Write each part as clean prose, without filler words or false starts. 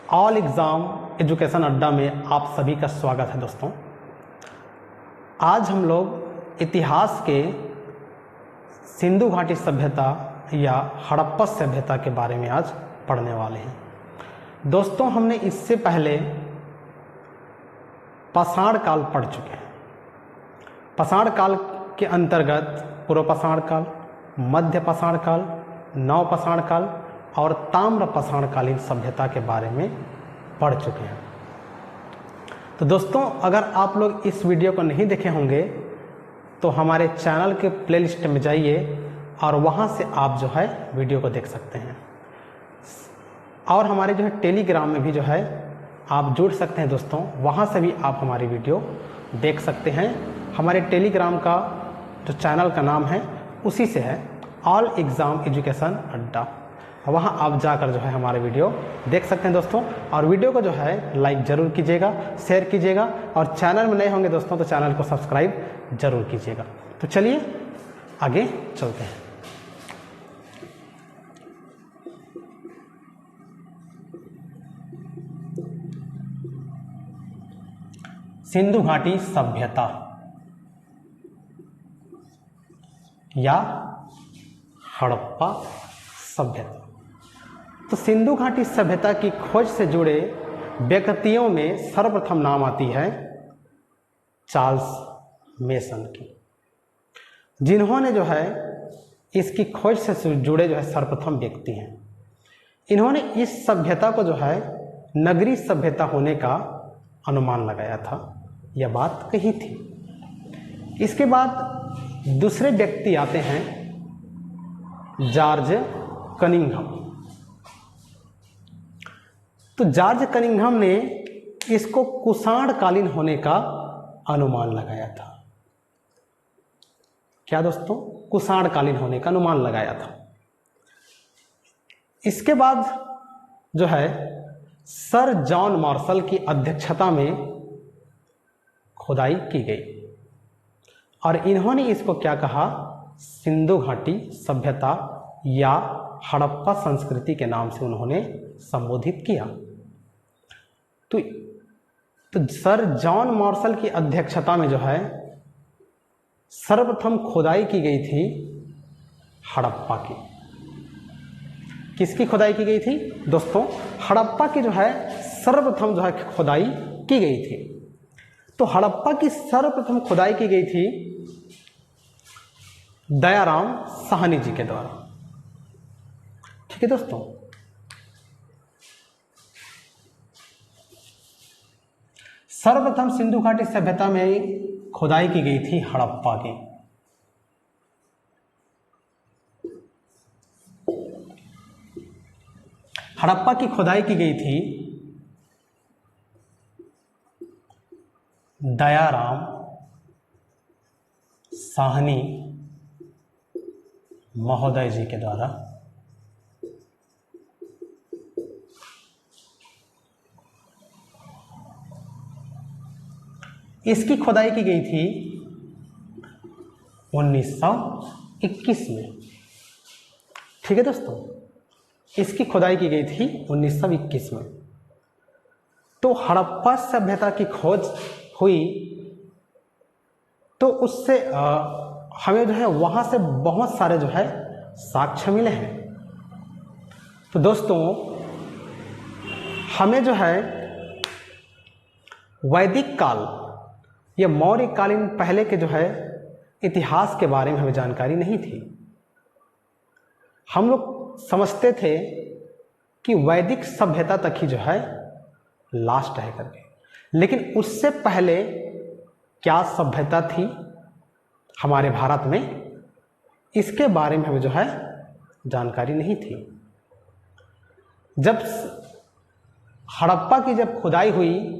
All exam education अड्डा में आप सभी का स्वागत है दोस्तों। आज हम लोग इतिहास के सिंधु घाटी सभ्यता या हड़प्पा सभ्यता के बारे में आज पढ़ने वाले हैं। दोस्तों, हमने इससे पहले पाषाण काल पढ़ चुके हैं। पाषाण काल के अंतर्गत पूर्व पाषाण काल, मध्य पाषाण काल, नव पाषाण काल और ताम्र पाषाणकालीन सभ्यता के बारे में पढ़ चुके हैं। तो दोस्तों, अगर आप लोग इस वीडियो को नहीं देखे होंगे तो हमारे चैनल के प्लेलिस्ट में जाइए और वहां से आप जो है वीडियो को देख सकते हैं। और हमारे जो है टेलीग्राम में भी जो है आप जुड़ सकते हैं दोस्तों, वहां से भी आप हमारी वीडियो देख सकते हैं। हमारे टेलीग्राम का जो चैनल का नाम है उसी से है, ऑल एग्ज़ाम एजुकेशन अड्डा। वहाँ आप जाकर जो है हमारे वीडियो देख सकते हैं दोस्तों। और वीडियो को जो है लाइक ज़रूर कीजिएगा, शेयर कीजिएगा और चैनल में नए होंगे दोस्तों तो चैनल को सब्सक्राइब ज़रूर कीजिएगा। तो चलिए आगे चलते हैं। सिंधु घाटी सभ्यता या हड़प्पा सभ्यता। तो सिंधु घाटी सभ्यता की खोज से जुड़े व्यक्तियों में सर्वप्रथम नाम आती है चार्ल्स मेसन की, जिन्होंने जो है इसकी खोज से जुड़े जो है सर्वप्रथम व्यक्ति हैं। इन्होंने इस सभ्यता को जो है नगरी सभ्यता होने का अनुमान लगाया था, यह बात कही थी। इसके बाद दूसरे व्यक्ति आते हैं जॉर्ज कनिंघम। तो जॉर्ज कनिंघम ने इसको कुषाण कालीन होने का अनुमान लगाया था। क्या दोस्तों? कुषाण कालीन होने का अनुमान लगाया था। इसके बाद जो है सर जॉन मार्शल की अध्यक्षता में खुदाई की गई और इन्होंने इसको क्या कहा? सिंधु घाटी सभ्यता या हड़प्पा संस्कृति के नाम से उन्होंने संबोधित किया। तो सर जॉन मार्शल की अध्यक्षता में जो है सर्वप्रथम खुदाई की गई थी हड़प्पा की। किसकी खुदाई की गई थी दोस्तों? हड़प्पा की जो है सर्वप्रथम जो है खुदाई की गई थी। तो हड़प्पा की सर्वप्रथम खुदाई की गई थी दयाराम साहनी जी के द्वारा। ठीक है दोस्तों। सर्वप्रथम सिंधु घाटी सभ्यता में खुदाई की गई थी हड़प्पा की। हड़प्पा की खुदाई की गई थी दयाराम साहनी महोदय जी के द्वारा। इसकी खुदाई की गई थी 1921 में। ठीक है दोस्तों, इसकी खुदाई की गई थी 1921 में। तो हड़प्पा सभ्यता की खोज हुई तो उससे हमें जो है वहां से बहुत सारे जो है साक्ष्य मिले हैं। तो दोस्तों, हमें जो है वैदिक काल या मौर्य कालीन पहले के जो है इतिहास के बारे में हमें जानकारी नहीं थी। हम लोग समझते थे कि वैदिक सभ्यता तक ही जो है लास्ट है करके, लेकिन उससे पहले क्या सभ्यता थी हमारे भारत में, इसके बारे में हमें जो है जानकारी नहीं थी। जब हड़प्पा की जब खुदाई हुई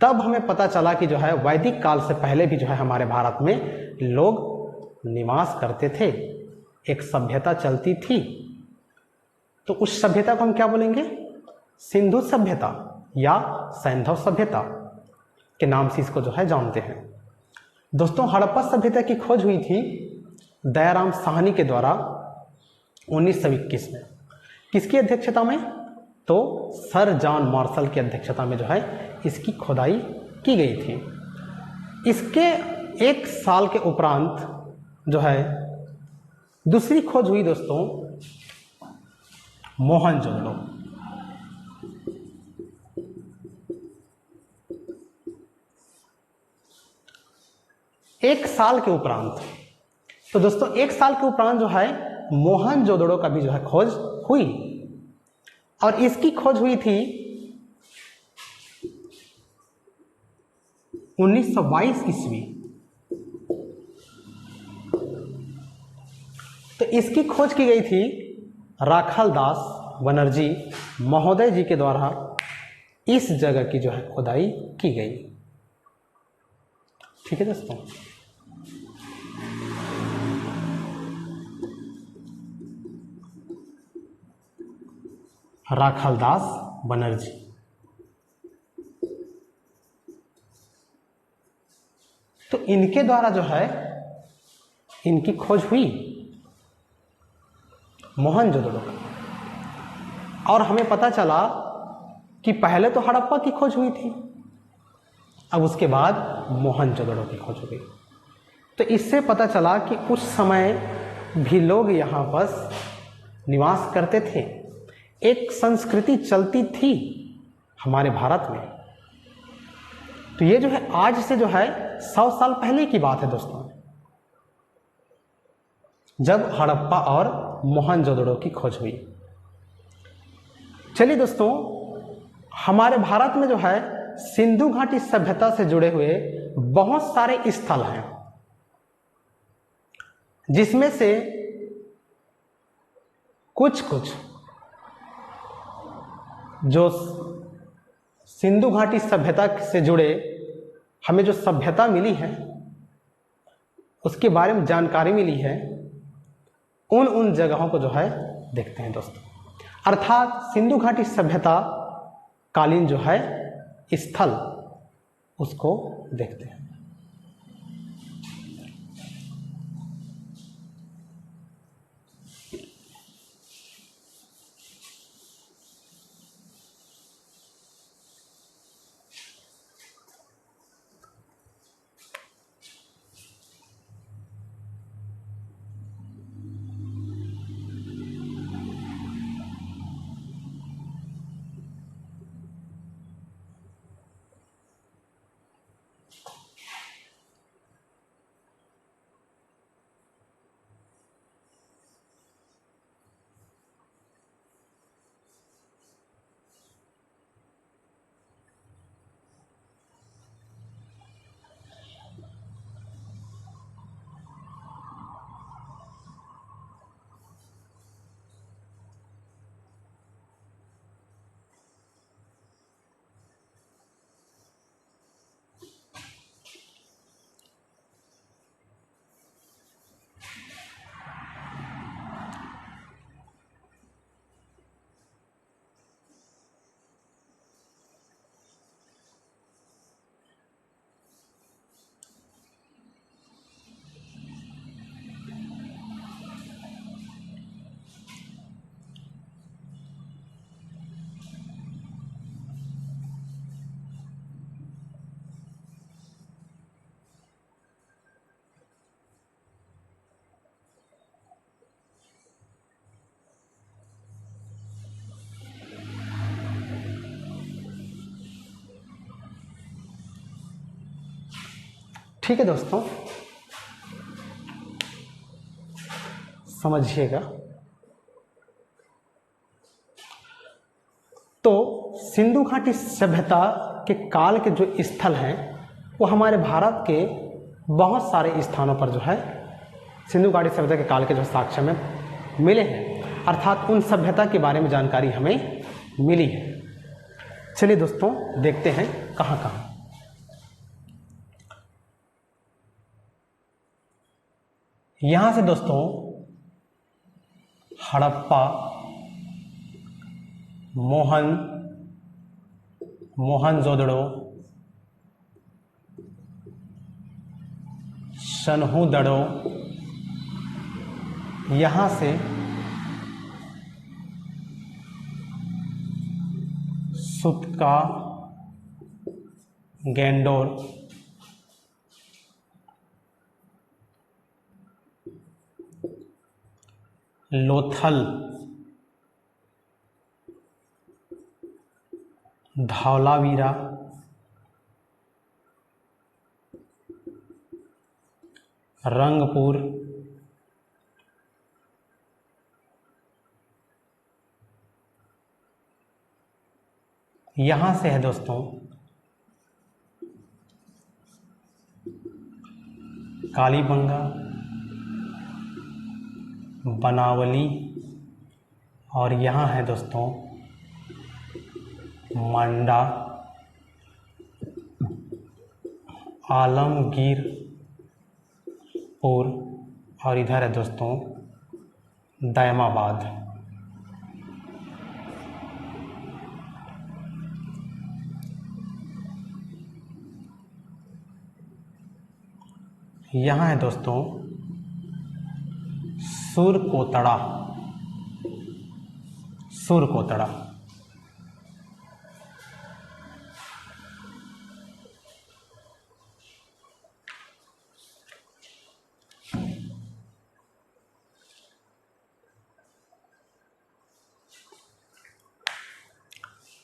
तब हमें पता चला कि जो है वैदिक काल से पहले भी जो है हमारे भारत में लोग निवास करते थे, एक सभ्यता चलती थी। तो उस सभ्यता को हम क्या बोलेंगे? सिंधु सभ्यता या सैंधव सभ्यता के नाम से इसको जो है जानते हैं। दोस्तों, हड़प्पा सभ्यता की खोज हुई थी दयाराम साहनी के द्वारा 1921 में। किसकी अध्यक्षता में? तो सर जॉन मार्शल की अध्यक्षता में जो है इसकी खुदाई की गई थी। इसके 1 साल के उपरांत जो है दूसरी खोज हुई दोस्तों, मोहनजोदड़ो। एक साल के उपरांत, तो दोस्तों 1 साल के उपरांत जो है मोहनजोदड़ो का भी जो है खोज हुई, और इसकी खोज हुई थी 1922 ईस्वी। तो इसकी खोज की गई थी राखालदास बनर्जी महोदय जी के द्वारा। इस जगह की जो है खुदाई की गई। ठीक है दोस्तों। राखालदास बनर्जी, तो इनके द्वारा जो है इनकी खोज हुई मोहनजोदड़ो का। और हमें पता चला कि पहले तो हड़प्पा की खोज हुई थी, अब उसके बाद मोहनजोदड़ो की खोज हो गई। तो इससे पता चला कि उस समय भी लोग यहाँ पर निवास करते थे, एक संस्कृति चलती थी हमारे भारत में। तो ये जो है आज से जो है 100 साल पहले की बात है दोस्तों, जब हड़प्पा और मोहनजोदड़ो की खोज हुई। चलिए दोस्तों, हमारे भारत में जो है सिंधु घाटी सभ्यता से जुड़े हुए बहुत सारे स्थल हैं, जिसमें से कुछ जो सिंधु घाटी सभ्यता से जुड़े हमें जो सभ्यता मिली है, उसके बारे में जानकारी मिली है, उन जगहों को जो है देखते हैं दोस्तों। अर्थात सिंधु घाटी सभ्यता कालीन जो है स्थल, उसको देखते हैं। ठीक है दोस्तों, समझिएगा। तो सिंधु घाटी सभ्यता के काल के जो स्थल हैं, वो हमारे भारत के बहुत सारे स्थानों पर जो है सिंधु घाटी सभ्यता के काल के जो साक्ष्य में मिले हैं, अर्थात उन सभ्यता के बारे में जानकारी हमें मिली है। चलिए दोस्तों, देखते हैं कहाँ कहाँ। यहाँ से दोस्तों हड़प्पा, मोहनजोदड़ो, शन्हुदड़ो, यहाँ से सुतका गैंडोर, लोथल, धौलावीरा, रंगपुर, यहां से है दोस्तों कालीबंगा, बनावली, और यहाँ है दोस्तों मांडा, आलमगीरपुर, और इधर है दोस्तों दैमाबाद। यहाँ है दोस्तों सुरकोतड़ा, सुरकोतड़ा।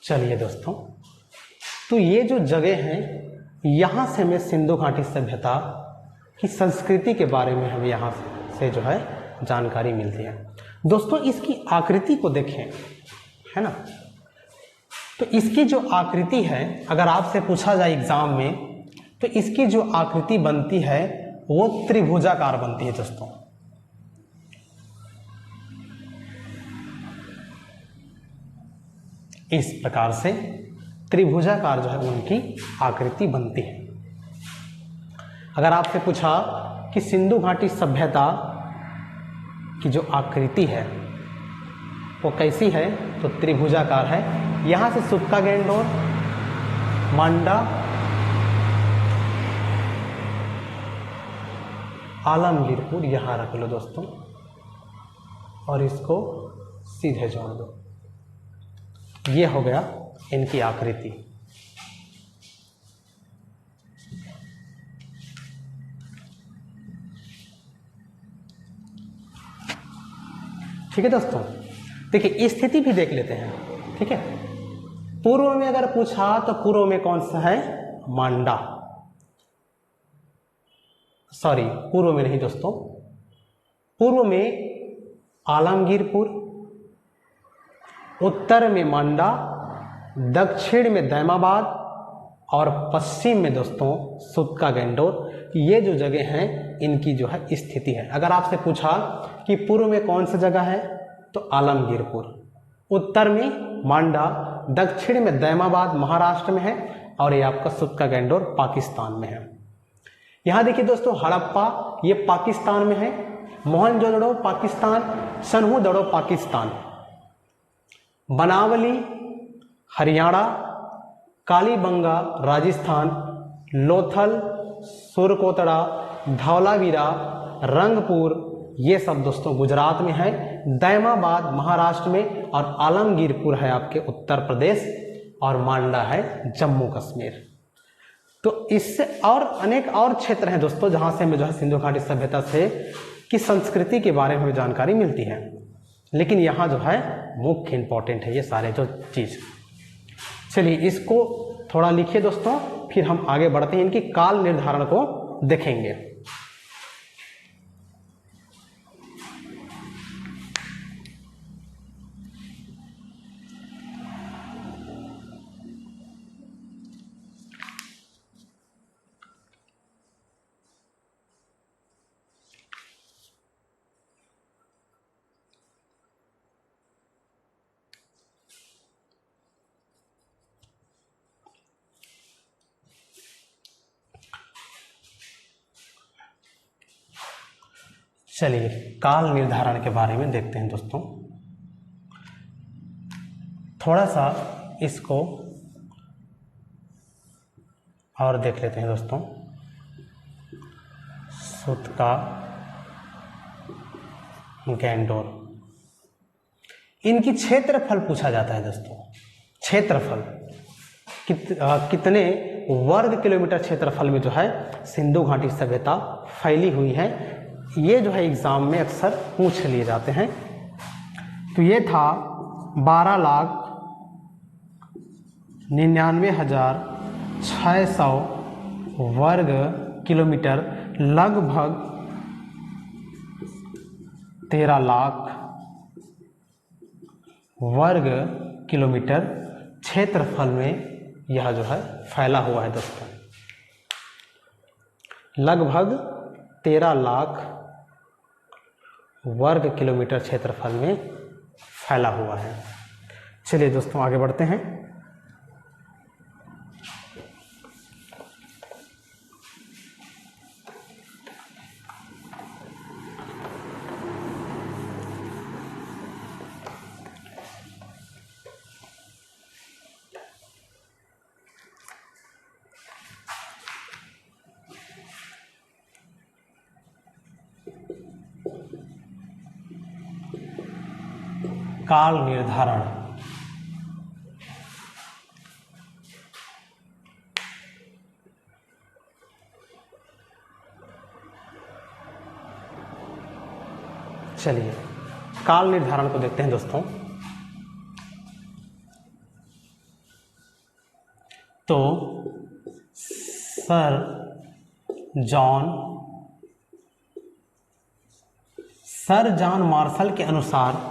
चलिए दोस्तों, तो ये जो जगह हैं, यहाँ से हमें सिंधु घाटी सभ्यता की संस्कृति के बारे में हमें यहाँ से जो है जानकारी मिलती है। दोस्तों इसकी आकृति को देखें, है ना, तो इसकी जो आकृति है, अगर आपसे पूछा जाए एग्जाम में, तो इसकी जो आकृति बनती है वो त्रिभुजाकार बनती है दोस्तों। इस प्रकार से त्रिभुजाकार जो है उनकी आकृति बनती है। अगर आपसे पूछा कि सिंधु घाटी सभ्यता की जो आकृति है वो कैसी है, तो त्रिभुजाकार है। यहाँ से सुतका गैंडोर, मांडा, आलमगीरपुर यहाँ रख लो दोस्तों, और इसको सीधे जोड़ दो। ये हो गया इनकी आकृति। ठीक है दोस्तों, देखिए स्थिति भी देख लेते हैं। ठीक है, पूर्व में अगर पूछा तो पूर्व में कौन सा है, मांडा, सॉरी पूर्व में नहीं दोस्तों, पूर्व में आलमगीरपुर, उत्तर में मांडा, दक्षिण में दैमाबाद, और पश्चिम में दोस्तों सुतका गैंडोर। ये जो जगह हैं इनकी जो है स्थिति है। अगर आपसे पूछा कि पूर्व में कौन सी जगह है, तो आलमगीरपुर, उत्तर में मांडा, दक्षिण में दैमाबाद महाराष्ट्र में है, और ये आपका सुतका गैंडोर पाकिस्तान में है। यहाँ देखिए दोस्तों हड़प्पा, ये पाकिस्तान में है, मोहनजोदड़ो पाकिस्तान, सनहु-दड़ो पाकिस्तान, बनावली हरियाणा, कालीबंगा राजस्थान, लोथल, सुरकोतड़ा, धौलावीरा, रंगपुर, ये सब दोस्तों गुजरात में है, दैमाबाद महाराष्ट्र में, और आलमगीरपुर है आपके उत्तर प्रदेश, और मांडा है जम्मू कश्मीर। तो इससे और अनेक और क्षेत्र हैं दोस्तों जहां से हमें जो है सिंधु घाटी सभ्यता से की संस्कृति के बारे में जानकारी मिलती है, लेकिन यहाँ जो है मुख्य इंपॉर्टेंट है ये सारे जो चीज। चलिए इसको थोड़ा लिखिए दोस्तों, फिर हम आगे बढ़ते हैं, इनकी काल निर्धारण को देखेंगे। चलिए काल निर्धारण के बारे में देखते हैं दोस्तों। थोड़ा सा इसको और देख लेते हैं दोस्तों। सुतका गैंडोर, इनकी क्षेत्रफल पूछा जाता है दोस्तों। क्षेत्रफल कितने वर्ग किलोमीटर क्षेत्रफल में जो है सिंधु घाटी सभ्यता फैली हुई है, ये जो है एग्जाम में अक्सर पूछ लिए जाते हैं। तो ये था 12,99,600 वर्ग किलोमीटर, लगभग 13 लाख वर्ग किलोमीटर क्षेत्रफल में यह जो है फैला हुआ है दोस्तों। लगभग 13 लाख वर्ग किलोमीटर क्षेत्रफल में फैला हुआ है। चलिए दोस्तों आगे बढ़ते हैं। काल निर्धारण। चलिए काल निर्धारण को देखते हैं दोस्तों। तो सर जॉन मार्शल के अनुसार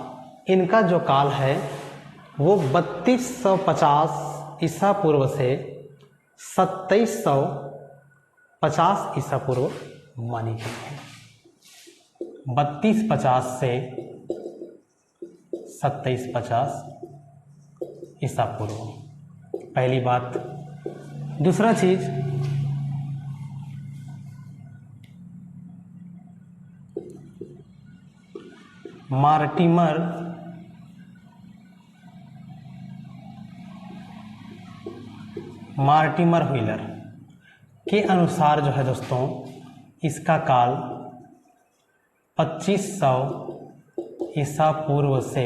इनका जो काल है वो 3250 ईसा पूर्व से 2750 ईसा पूर्व मानी गई है। 3250 से 2750 ईसा पूर्व, पहली बात। दूसरा चीज, मार्टिमर व्हीलर के अनुसार जो है दोस्तों इसका काल 2500 ईसा पूर्व से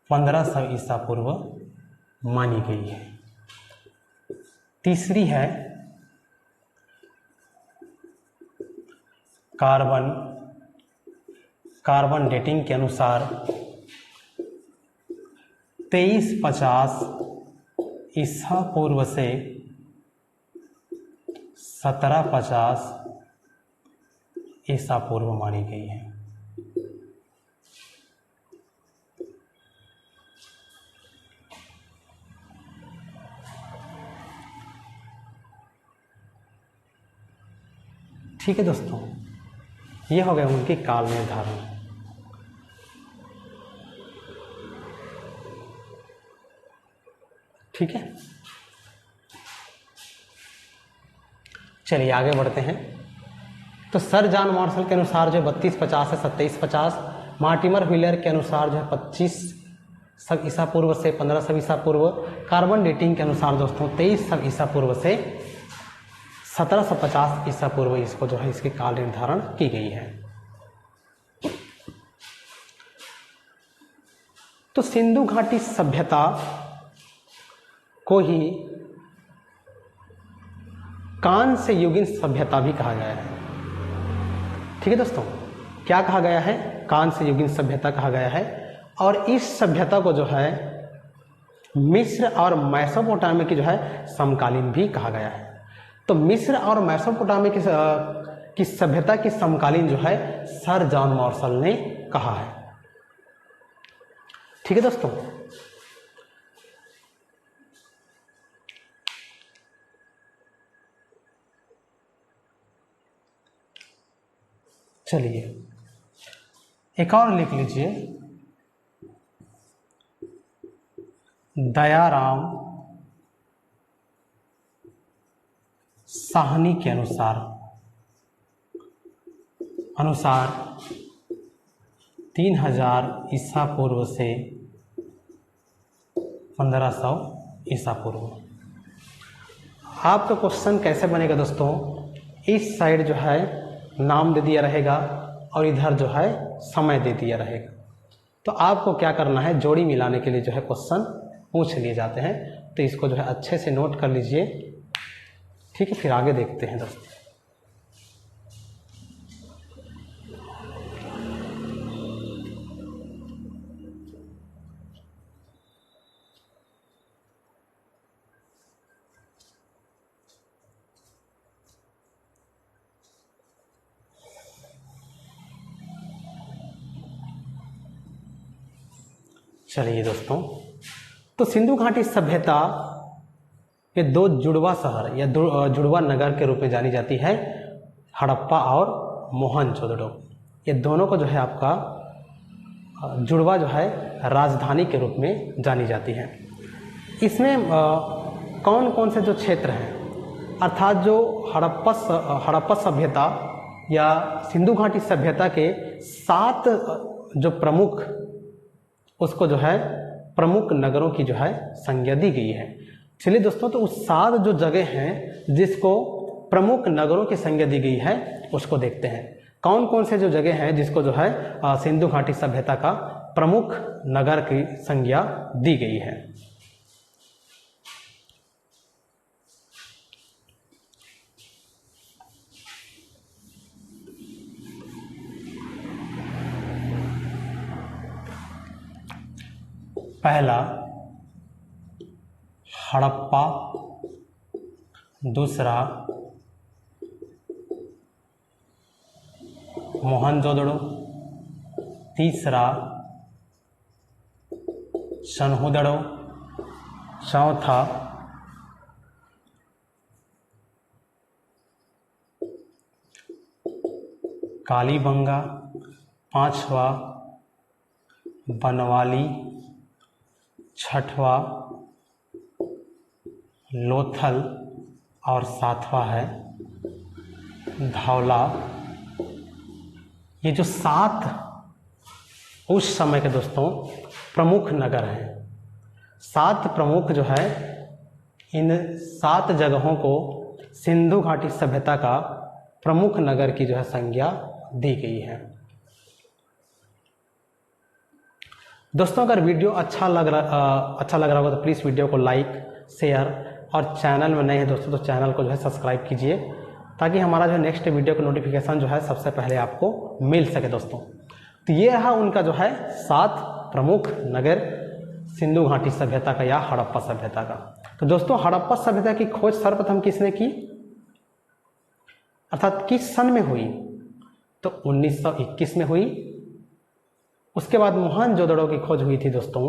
1500 ईसा पूर्व मानी गई है। तीसरी है कार्बन डेटिंग के अनुसार 2350 ईसा पूर्व से 1750 ईसा पूर्व मानी गई है। ठीक है दोस्तों, ये हो गए उनके काल निर्धारण। ठीक है, चलिए आगे बढ़ते हैं। तो सर जॉन मार्शल के अनुसार जो 3250 से 2750, मार्टिमर व्हीलर के अनुसार जो है 2500 ईसा पूर्व से 1500 ईसा पूर्व, कार्बन डेटिंग के अनुसार दोस्तों 2300 ईसा पूर्व से 1750 ईसा पूर्व इसको जो है इसकी काल निर्धारण की गई है। तो सिंधु घाटी सभ्यता को ही कांस्य युगीन सभ्यता भी कहा गया है। ठीक है दोस्तों, क्या कहा गया है? कांस्य युगीन सभ्यता कहा गया है। और इस सभ्यता को जो है मिस्र और मेसोपोटामिया की जो है समकालीन भी कहा गया है। तो मिस्र और मेसोपोटामिया की सभ्यता की समकालीन जो है सर जॉन मार्शल ने कहा है। ठीक है दोस्तों, चलिए एक और लिख लीजिए। दयाराम साहनी के अनुसार 3000 ईसा पूर्व से 1500 ईसा पूर्व। आपका क्वेश्चन कैसे बनेगा दोस्तों? इस साइड जो है नाम दे दिया रहेगा और इधर जो है समय दे दिया रहेगा। तो आपको क्या करना है, जोड़ी मिलाने के लिए जो है क्वेश्चन पूछ लिए जाते हैं। तो इसको जो है अच्छे से नोट कर लीजिए, ठीक है। फिर आगे देखते हैं दोस्तों। चलिए दोस्तों, तो सिंधु घाटी सभ्यता ये दो जुड़वा शहर या जुड़वा नगर के रूप में जानी जाती है, हड़प्पा और मोहनजोदड़ो। ये दोनों को जो है आपका जुड़वा जो है राजधानी के रूप में जानी जाती है। इसमें कौन कौन से जो क्षेत्र हैं, अर्थात जो हड़प्पा सभ्यता या सिंधु घाटी सभ्यता के 7 जो प्रमुख, उसको जो है प्रमुख नगरों की जो है संज्ञा दी गई है। चलिए दोस्तों, तो उस 7 जो जगह हैं जिसको प्रमुख नगरों की संज्ञा दी गई है उसको देखते हैं। कौन कौन से जो जगह हैं जिसको जो है सिंधु घाटी सभ्यता का प्रमुख नगर की संज्ञा दी गई है। पहला हड़प्पा, दूसरा मोहनजोदड़ो, तीसरा सनहुदड़ो, चौथा कालीबंगा, पांचवा बनवाली, छठवा लोथल और सातवां है धौला। ये जो 7 उस समय के दोस्तों प्रमुख नगर हैं, 7 प्रमुख जो है, इन 7 जगहों को सिंधु घाटी सभ्यता का प्रमुख नगर की जो है संज्ञा दी गई है। दोस्तों, अगर वीडियो अच्छा लग रहा होगा तो प्लीज़ वीडियो को लाइक, शेयर और चैनल में नए हैं दोस्तों तो चैनल को जो है सब्सक्राइब कीजिए, ताकि हमारा जो नेक्स्ट वीडियो का नोटिफिकेशन जो है सबसे पहले आपको मिल सके दोस्तों। तो ये रहा उनका जो है 7 प्रमुख नगर सिंधु घाटी सभ्यता का या हड़प्पा सभ्यता का। तो दोस्तों, हड़प्पा सभ्यता की खोज सर्वप्रथम किसने की, अर्थात किस सन में हुई? तो 1921 में हुई। उसके बाद मोहनजोदड़ो की खोज हुई थी दोस्तों,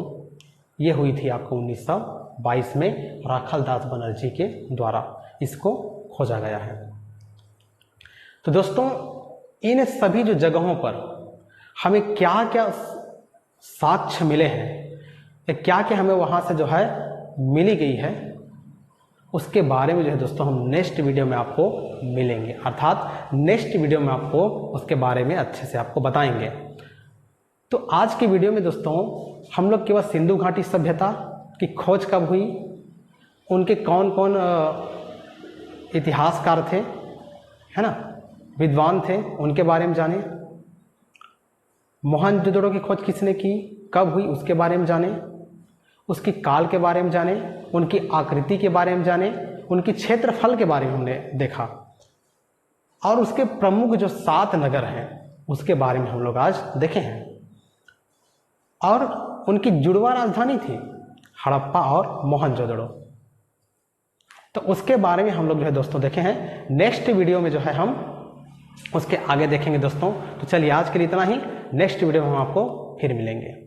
ये हुई थी आपको 1922 में राखालदास बनर्जी के द्वारा इसको खोजा गया है। तो दोस्तों, इन सभी जो जगहों पर हमें क्या क्या साक्ष्य मिले हैं, क्या क्या हमें वहाँ से जो है मिली गई है, उसके बारे में जो है दोस्तों हम नेक्स्ट वीडियो में आपको मिलेंगे, अर्थात नेक्स्ट वीडियो में आपको उसके बारे में अच्छे से आपको बताएंगे। तो आज की वीडियो में दोस्तों हम लोग केवल सिंधु घाटी सभ्यता की खोज कब हुई, उनके कौन कौन इतिहासकार थे, है ना, विद्वान थे, उनके बारे में जाने। मोहनजोदड़ो की खोज किसने की, कब हुई, उसके बारे में जाने। उसकी काल के बारे में जाने, उनकी आकृति के बारे में जाने, उनकी क्षेत्रफल के बारे में हमने देखा, और उसके प्रमुख जो 7 नगर हैं उसके बारे में हम लोग आज देखे हैं। और उनकी जुड़वा राजधानी थी हड़प्पा और मोहनजोदड़ो, तो उसके बारे में हम लोग जो है दोस्तों देखे हैं। नेक्स्ट वीडियो में जो है हम उसके आगे देखेंगे दोस्तों। तो चलिए आज के लिए इतना ही, नेक्स्ट वीडियो में हम आपको फिर मिलेंगे।